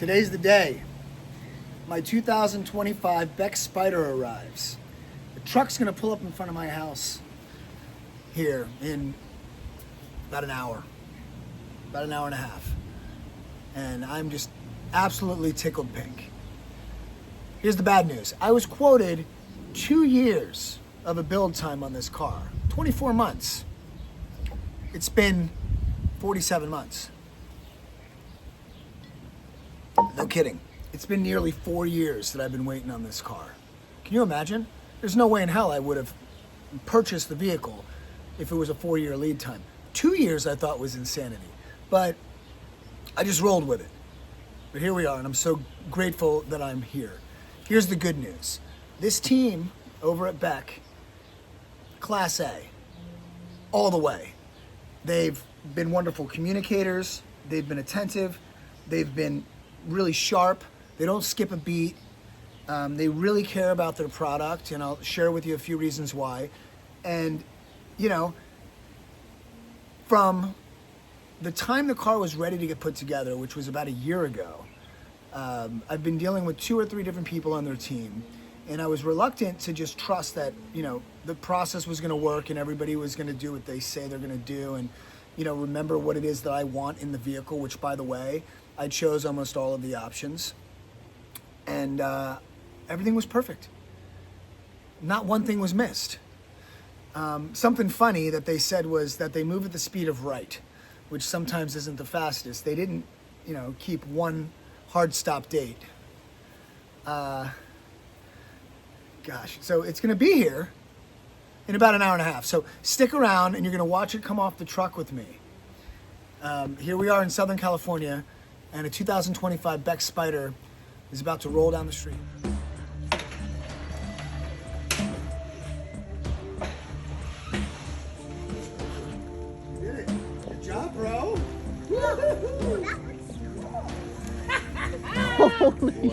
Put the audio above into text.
Today's the day. My 2025 Beck Spyder arrives. The truck's gonna pull up in front of my house here in about an hour and a half. And I'm just absolutely tickled pink. Here's the bad news. I was quoted 2 years of a build time on this car, 24 months. It's been 47 months. No kidding. It's been nearly 4 years that I've been waiting on this car. Can you imagine? There's no way in hell I would have purchased the vehicle if it was a 4-year lead time. 2 years I thought was insanity, but I just rolled with it. But here we are, and I'm so grateful that I'm here. Here's the good news. This team over at Beck, Class A, all the way. They've been wonderful communicators. They've been attentive. They've been really sharp. They don't skip a beat. They really care about their product, and I'll share with you a few reasons why. And, you know, from the time the car was ready to get put together, which was about a year ago, I've been dealing with 2 or 3 different people on their team, and I was reluctant to just trust that, you know, the process was going to work and everybody was going to do what they say they're going to do, and, you know, remember what it is that I want in the vehicle, which, by the way, I chose almost all of the options, and everything was perfect. Not one thing was missed. Something funny that they said was that they move at the speed of right, which sometimes isn't the fastest. They didn't, you know, keep one hard stop date. Gosh, so it's gonna be here in about an hour and a half. So stick around and you're gonna watch it come off the truck with me. Here we are in Southern California, and a 2025 Beck Spyder is about to roll down the street. You did it. Good job, bro. That looks cool. Holy